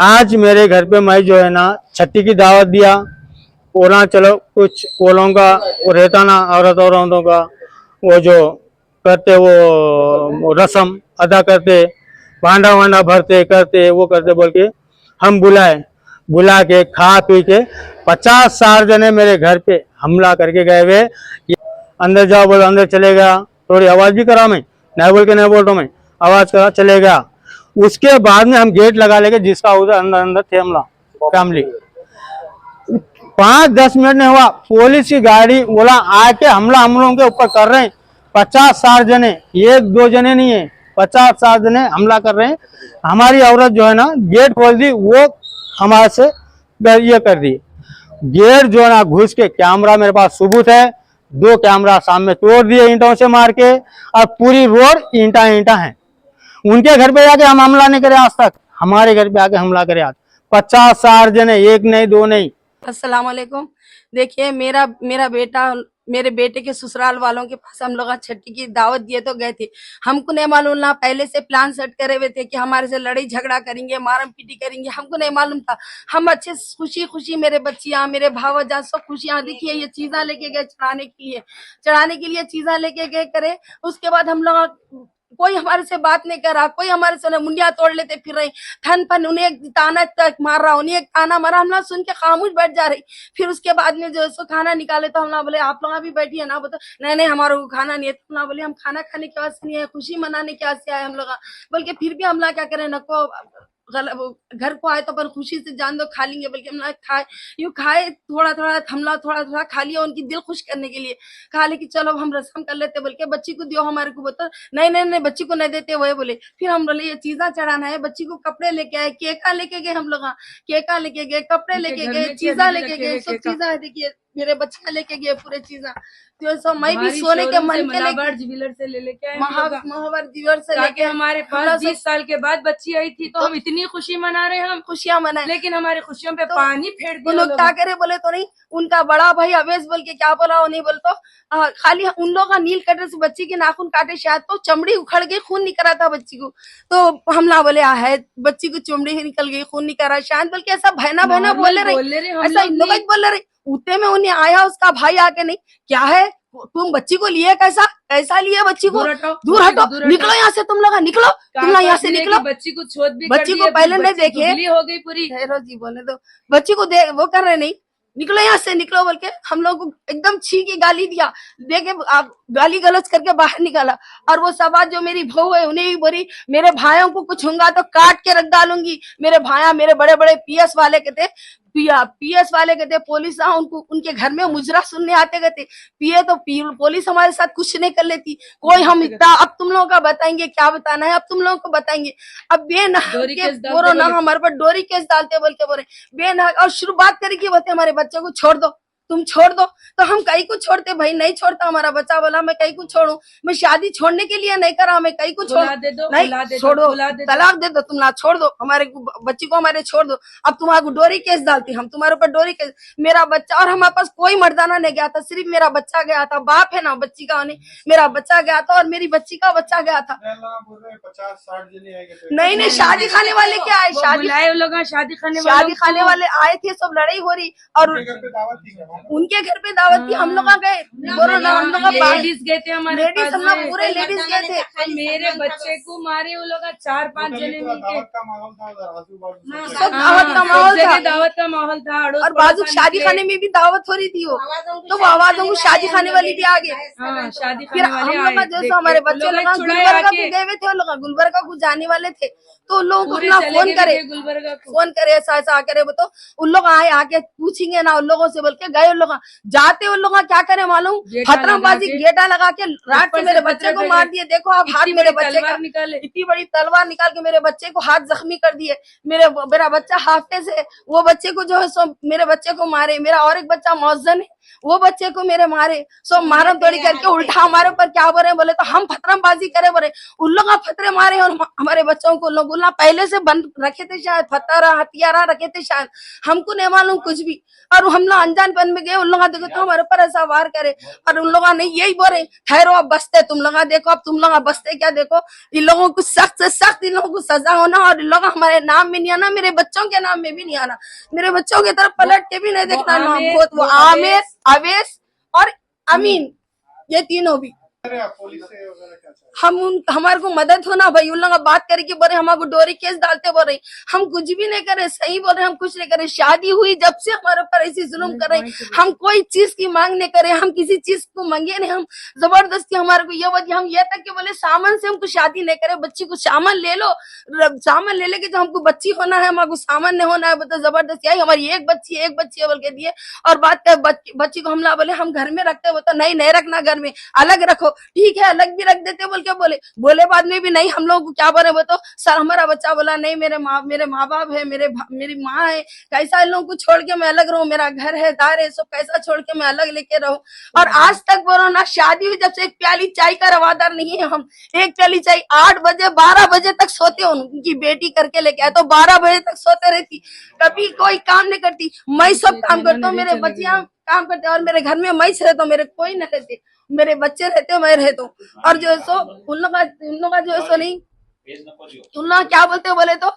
आज मेरे घर पे मैं जो है ना छठी की दावत दिया। वो ना चलो कुछ वो लोगों का वो रहता ना, औरतों का वो जो करते वो रस्म अदा करते, भांडा वांडा भरते करते वो करते बोल के हम बुला के खा पी के 50-60 जने मेरे घर पे हमला करके गए हुए। अंदर जाओ बोलो अंदर चले गया, थोड़ी आवाज भी करा, मैं नहीं बोल के नहीं बोल रहा, मैं आवाज करा चले गया। उसके बाद में हम गेट लगा लेके जिसका उधर अंदर अंदर थे हमला फैमिली। 5-10 मिनट नहीं हुआ, पुलिस की गाड़ी बोला आके हमला हम लोगों के ऊपर कर रहे हैं। 50-60 जने, 1-2 जने नहीं है, 50-60 जने हमला कर रहे हैं। हमारी औरत जो है ना गेट खोल दी, वो हमारे से ये कर दी। गेट जो है ना घुस के, कैमरा मेरे पास सबूत है, 2 कैमरा सामने तोड़ दिए ईंटों से मार के, और पूरी रोड ईंटा है। उनके घर पे जाके हम हमला नहीं करे आज तक, हमारे घर पे आके हमला करे आज 50-60 जने, 1 नहीं 2 नहीं। अस्सलाम वालेकुम। देखिए मेरा बेटा, मेरे बेटे के ससुराल वालों के पास हम लोग छठी की दावत दिए तो गए थे। हमको नहीं मालूम ना, पहले से प्लान सेट करे हुए थे कि हमारे से लड़ाई झगड़ा करेंगे, मारम पीटी करेंगे, हमको नहीं मालूम था। हम अच्छे खुशी खुशी मेरे बच्चियां, मेरे भावजा सब खुशियां, देखिए ये चीजा लेके गए चढ़ाने के लिए चीजा लेके गए करे। उसके बाद हम लोग कोई हमारे से बात नहीं कर रहा, कोई हमारे से मुंडिया तोड़ लेते फिर रही, ठन फन उन्हें एक ताना तक मार रहा, उन्हें एक ताना मारा, हम लोग सुन के खामोश बैठ जा रही। फिर उसके बाद में जो सो खाना निकाले तो हम लोग बोले आप लोग भी बैठिए ना, बोलते नहीं हमारे को खाना नहीं है। तो हम बोले हम खाना खाने के वास्ते नहीं है, खुशी मनाने के वास्ते आए हम लोग। बोल के फिर भी हम लोग क्या करें, नको घर को आए तो पर खुशी से जान दो खा लेंगे, बल्कि हम लोग खाए यूँ खाए थोड़ा थोड़ा खा लिया, उनकी दिल खुश करने के लिए खा ले कि चलो हम रस्म कर लेते, बोल के बच्ची को दियो हमारे को। बोलते नहीं बच्ची को नहीं देते वही बोले। फिर हम बोले ये चीजा चढ़ाना है, बच्ची को कपड़े लेके आए, केका लेके गए हम लोग, केका लेके गए, कपड़े लेके गए, चीजा लेके गए, सब चीजा है। देखिए मेरे बच्चे लेके गए पूरे चीजा, तो सब मैं भी सोने के मन के महावर ज्वेलर से ले लेके आए, महावर ज्वेलर से लेके हमारे पास 20 साल के बाद बच्ची आई थी तो हम इतनी खुशी मना रहे हैं, हम खुशियां मनाए, लेकिन हमारी खुशियों पे पानी फेर दिया। लोग क्या करे बोले तो नहीं, उनका बड़ा भाई अवेश बोल के क्या बोला वो नहीं बोलतो, खाली उन लोग का नील कटर से बच्ची के नाखून काटे, शायद तो चमड़ी उखड़ गई, खून निकल रहा था बच्ची को। तो हम ना बोले है बच्ची को चमड़ी ही निकल गई, खून निकल रहा, शायद बोल के ऐसा बहना बोले रहे, ऐसा इन लोग बोल रहे। उतने में उन्हें आया उसका भाई आके, नहीं क्या है तुम बच्ची को लिए, कैसा लिए बच्ची को, दूर हटो निकलो यहाँ से, तुम लोग निकलो, तुम लोग यहाँ से निकलो। बच्ची को छोड़ भी, बच्ची को पहले नहीं देखे, हो गई पूरी जी बोले तो बच्ची को वो कर रहे नहीं, निकलो यहाँ से निकलो बोल के हम लोग को एकदम छी की गाली दिया, देखे आप गाली गलौज करके बाहर निकाला। और वो सब जो मेरी बहू है उन्हें भी बोली मेरे भाइयों को कुछ होगा तो काट के रख डालूंगी। मेरे भाया मेरे बड़े बड़े पीएस वाले के थे, पीएस वाले कहते पुलिस उनको उनके घर में मुजरा सुनने आते कहते पीए, तो पुलिस हमारे साथ कुछ नहीं कर लेती कोई। हम इतना अब तुम लोगों का बताएंगे, क्या बताना है अब तुम लोगों को बताएंगे। अब बोलो ना हमारे पर डोरी केस डालते बोल के बोले बेना, और शुरुआत करेगी बोलते हमारे बच्चे को छोड़ दो, तुम छोड़ दो। तो हम कहीं को छोड़ते, भाई नहीं छोड़ता हमारा बच्चा। बोला मैं कहीं को छोड़ू, मैं शादी छोड़ने के लिए नहीं करा, मैं कहीं को छोड़ नहीं छोड़ो, तलाक दे दो, तुम ना छोड़ दो हमारे बच्ची को, हमारे छोड़ दो। अब तुम्हारे डोरी केस डालती, हम तुम्हारे ऊपर डोरी केस। मेरा बच्चा, और हमारे पास कोई मर्दाना नहीं गया था, सिर्फ मेरा बच्चा गया था, बाप है ना बच्ची का नहीं, मेरा बच्चा गया था और मेरी बच्ची का बच्चा गया था। 50-60 जने नहीं शादी खाने वाले क्या आए, शादी खाने वाले आए थे, सब लड़ाई हो रही और उनके घर पे दावत थी, हम लोग गए, हम लोग लेडीज गए थे, हमारे लेडीज हम लोग पूरे लेडीज गए थे। मेरे बच्चे को मारे वो लोग 4-5 जने मिलके, दावत का माहौल था, दावत का माहौल था। और बाजू शादी खाने में भी दावत हो रही थी, वो तो वो आवाजों को शादी खाने वाली भी आगे शादी फिर हम लोग जैसे हमारे बच्चे लोग गुलबर्गा को गए हुए थे, लोग गुलबर्गा को जाने वाले थे, तो उन लोगों को अपना फोन करे ऐसा करे, तो उन लोग आए आके पूछेंगे ना उन लोगों से, बोल के गए उन लोग जाते, उन लोग क्या करे मालूम, खतरमबाजी गेटा लगा के रात से मेरे बच्चे को मार दिए। देखो आप हाथ मेरे बच्चे का, इतनी बड़ी तलवार निकाल के मेरे बच्चे को हाथ जख्मी कर दिए। मेरा बच्चा हाफते से वो बच्चे को जो है सो मेरे बच्चे को मारे। मेरा और एक बच्चा मौजन है, वो बच्चे को मेरे मारे, सो मारम तोड़ी करके उल्टा हमारे ऊपर क्या बोले, बोले तो हम फतरमबाजी करे, बोले उन लोग फतरे मारे और हमारे बच्चों को लोग पहले से बंद रखे थे, शायद फतर हथियारा रखे थे शायद, हमको नहीं मालूम कुछ भी। और हम लोग अनजान पर आंगन में गए, उन लोग देखो तो हमारे ऊपर ऐसा वार करे, और उन लोगों ने यही बोले ठहरो अब बसते तुम लोग, देखो अब तुम लोग बसते क्या, देखो इन लोगों को सख्त से सख्त इन लोगों को सजा होना, और इन लोग हमारे नाम में नहीं आना, मेरे बच्चों के नाम में भी नहीं आना, मेरे बच्चों की तरफ पलट के भी नहीं देखना नाम, बहुत वो आमिर, अवेश और अमीन, ये तीनों भी हम हमारे को मदद होना भाई, उन लोग बात करके बोले हमारे डोरी केस डालते बोल रहे, हम कुछ भी नहीं करे, सही बोल रहे, हम कुछ नहीं करे, शादी हुई जब से हमारे ऊपर ऐसी जुल्म कर रहे, हम कोई चीज की मांग नहीं करे, हम किसी चीज को मांगे नहीं, हम जबरदस्ती हमारे को ये बोलिए, हम ये तक के बोले सामान से हमको शादी नहीं करे, बच्ची को सामान ले लो, सामान ले लेके जो हमको बच्ची होना है, हमारे को सामान नहीं होना है, बताओ जबरदस्ती आई, हमारी एक बच्ची है बोल के दिए, और बात कर बच्ची को हमला बोले हम घर में रखते, बोलते नहीं रखना घर में, अलग रखो, ठीक है अलग भी रख देते बोल के बोले बाद में भी नहीं, हम लोग को क्या बोले, वो तो सर हमारा बच्चा बोला नहीं मेरे माँ बाप है, मेरी माँ है, कैसा इन लोगों को छोड़ के मैं अलग रहूं, मेरा घर है दार है सब, कैसा छोड़ के मैं अलग लेके रहूं, और आज तक बोलो ना शादी हुई जब से एक प्याली चाय का रवादार नहीं है हम, एक प्याली चाय 8 बजे 12 बजे तक सोते हो, उनकी बेटी करके लेके आए तो 12 बजे तक सोते रहती, कभी कोई काम नहीं करती, मैं सब काम करता हूँ, मेरे बच्चियां काम करते, और मेरे घर में मैं रहता हूँ, मेरे कोई नहीं रहते, मेरे बच्चे रहते हो मैं रहता हूँ, और जो है सो उन लोग का जो है सो नहीं, उन लोग क्या बोलते हो बोले तो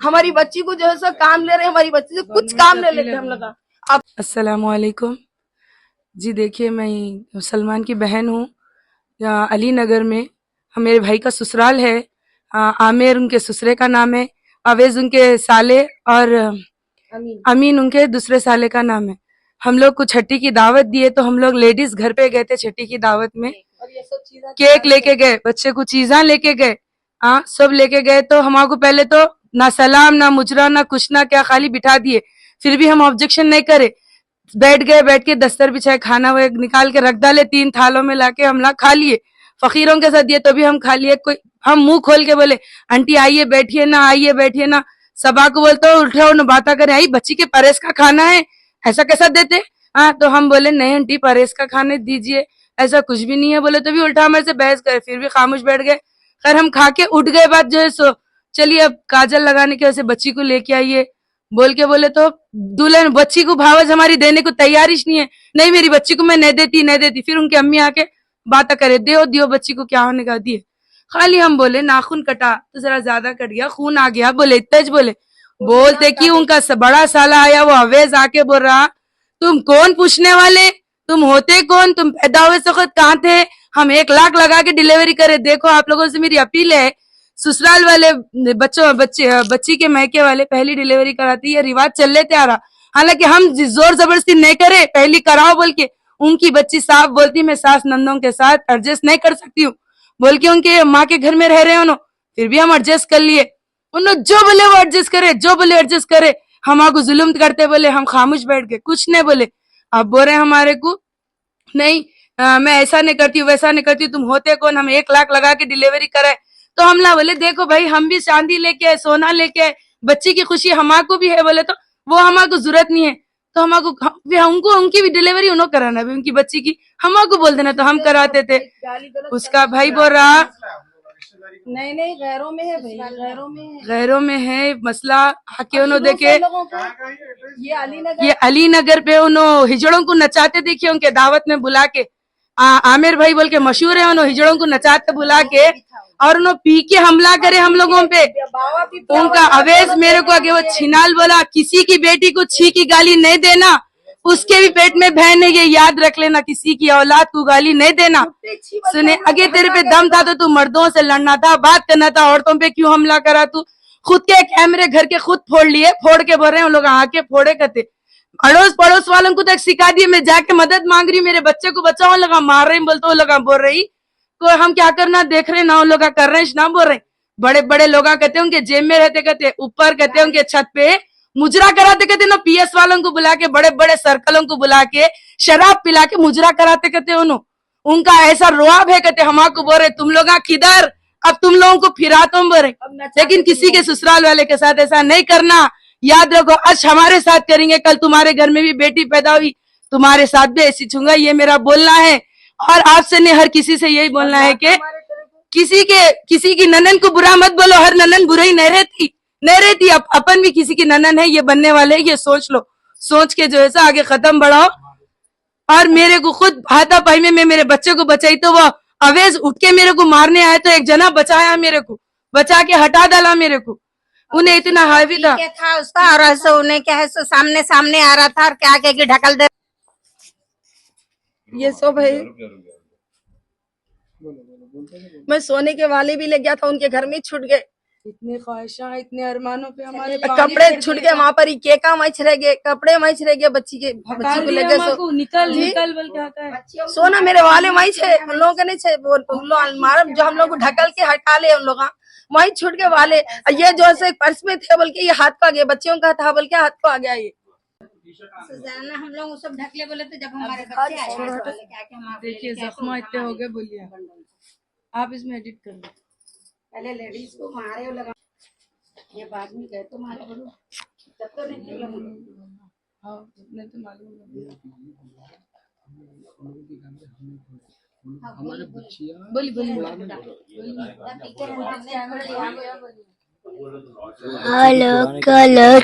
हमारी बच्ची को जो है सो काम ले रहे, हमारी बच्ची से कुछ काम नहीं लेते हम लोग। अब अस्सलाम वालेकुम जी, देखिए मैं सलमान की बहन हूँ, अली नगर में मेरे भाई का ससुराल है, आमिर उनके ससुरे का नाम है, अवेज उनके साले और अमीन उनके दूसरे साले का नाम है। हम लोग को छठी की दावत दिए तो हम लोग लेडीज घर पे गए थे छठी की दावत में, केक लेके गए, बच्चे को चीजा लेके गए, हाँ सब लेके गए, तो हमारे पहले तो ना सलाम ना मुजरा ना कुछ ना क्या, खाली बिठा दिए, फिर भी हम ऑब्जेक्शन नहीं करे, बैठ गए, बैठ के दस्तर बिछाए, खाना वो निकाल के रख डाले, 3 थालों में लाके हम लोग खा लिए, फकीरों के साथ दिए तो भी हम खा लिए, कोई हम मुंह खोल के बोले आंटी आइए बैठिए ना, आइए बैठिए ना, सबा को बोलते हो उठो न बाता करे, आई बच्ची के परेश का खाना है ऐसा कैसा देते, हाँ तो हम बोले नहीं आंटी परेश का खाने दीजिए, ऐसा कुछ भी नहीं है, बोले तो भी उल्टा हमारे से बहस करे, फिर भी खामोश बैठ गए, खैर हम खा के उठ गए, बात जो है सो चलिए अब काजल लगाने के वजह से बच्ची को लेके आइए बोल के बोले, तो दुल्हन बच्ची को भावज हमारी देने को तैयारिश नहीं है, नहीं मेरी बच्ची को मैं नहीं देती, फिर उनकी अम्मी आके बात करे दियो बच्ची को क्या होने का दिए, खाली हम बोले नाखून कटा तो जरा ज्यादा कट गया, खून आ गया, बोले तेज बोलते कि उनका बड़ा साला आया, वो अवेज आके बोल रहा तुम कौन पूछने वाले, तुम होते कौन, तुम पैदा हुए से कहाँ थे, हम 1 लाख लगा के डिलीवरी करे, देखो आप लोगों से मेरी अपील है, ससुराल वाले बच्ची के मैके वाले पहली डिलीवरी कराती है, रिवाज चल लेते आ रहा, हालांकि हम जोर जबरदस्ती नहीं करे, पहली कराओ बोल के, उनकी बच्ची साफ बोलती मैं सास नंदों के साथ एडजस्ट नहीं कर सकती हूँ बोल के, उनके माँ के घर में रह रहे हो, फिर भी हम एडजस्ट कर लिए, उन्होंने जो बोले वो एडजस्ट करे, जो बोले एडजस्ट करे, हमारे जुल्म करते बोले, हम खामोश बैठ गए, कुछ नहीं बोले, अब बोल रहे हमारे को नहीं मैं ऐसा नहीं करती वैसा नहीं करती, तुम होते कौन, हम 1 लाख लगा के डिलीवरी करे, तो हम ना बोले देखो भाई हम भी चांदी लेके आए, सोना लेके आए, बच्ची की खुशी हमारे को भी है, बोले तो वो हमारे को जरूरत नहीं है, तो हमको उनकी भी डिलीवरी उन्होंने कराना, भी उनकी बच्ची की हमारे को बोल देना, तो हम कराते थे, उसका भाई बोल रहा नहीं गैरों में है भाई, गैरों में है मसला, आके उन्होंने देखे ये अली नगर पे उन्होंने हिजड़ों को नचाते देखिए, उनके दावत में बुला के, आमिर भाई बोल के मशहूर है, उन्होंने हिजड़ों को नचाते बुला के, और उन्होंने पी के हमला करे हम लोगों पे, उनका अवेज मेरे को आगे वो छिनाल बोला, किसी की बेटी को छी की गाली नहीं देना, उसके भी पेट में बहन है, ये याद रख लेना, किसी की औलाद को गाली नहीं देना, सुने अगे तेरे पे दम था तो तू मर्दों से लड़ना था, बात करना था, औरतों पे क्यों हमला करा, तू खुद के कैमरे घर के खुद फोड़ लिए, फोड़ के बोल रहे हैं लोग आके फोड़े करते, अड़ोस पड़ोस वालों को तक सिखा दिए, मैं जाके मदद मांग रही, मेरे बच्चे को बचाओ, लगा मार रही बोलते हो, लगा बोल रही तो हम क्या करना देख रहे ना, लोग कर रहे ना बोल रहे, बड़े बड़े लोग कहते हैं उनके जेब में रहते, कहते ऊपर कहते हैं उनके छत पे मुजरा कराते, कहते ना पीएस वालों को बुला के, बड़े बड़े सर्कलों को बुला के शराब पिला के मुजरा कराते, कहते उनका ऐसा रुआब है, कहते हमारे को बोल रहे तुम लोग किधर, अब तुम लोगों को फिरा तुम बोल रहे, लेकिन किसी के ससुराल वाले के साथ ऐसा नहीं करना, याद रखो आज हमारे साथ करेंगे, कल तुम्हारे घर में भी बेटी पैदा हुई, तुम्हारे साथ भी ऐसी छूंगा, ये मेरा बोलना है, और आपसे नहीं हर किसी से यही बोलना है कि किसी की ननन को बुरा मत बोलो, हर ननन बुराई नहीं रहती, अपन भी किसी की ननन है, ये बनने वाले है, ये सोच लो, सोच के जो है आगे कदम बढ़ाओ, और मेरे को खुद हाथापाई में मैं मेरे बच्चे को बचाई तो वो अवेज उठ के मेरे को मारने आए तो एक जना बचाया, मेरे को बचा के हटा डाला मेरे को। उन्हें इतना हावी था। क्या था उसका, और ऐसे उन्हें क्या है सो सामने सामने आ रहा था और क्या क्या ढकल दे। ये सब है। मैं सोने के वाले भी ले गया था, उनके घर में ही छूट गए। इतने ख्वाहिशां, इतने अरमानों पे हमारे कपड़े छूट गए वहां पर ही, केका मैच रह गए, कपड़े मैच रह गए, बच्ची को ले गए। निकल जी? निकल बोल के आता है। सोना मेरे वाले वही छे, उन लोगों के नहीं छे। वो उन लोग अलमारी जो हम लोग को ढकल के हटा ले उन लोग वही छूट के वाले। ये जो से पर्स में थे बोल के ये हाथ को आ गया, बच्चियों का था बोल के हाथ को आ गया। ये जाना हम लोग सब ढकले बोले तो जब हमारे बच्चे आए तो बोले क्या क्या माफ देखिए जख्म इतने हो गए, बोलिए आप इसमें एडिट कर लो। पहले लेडीज को मारे वो लगा, ये बाद में गए तो मारे बोलो, तब तो नहीं हाँ नहीं तो मालूम है। बोली बोली हेलो कलर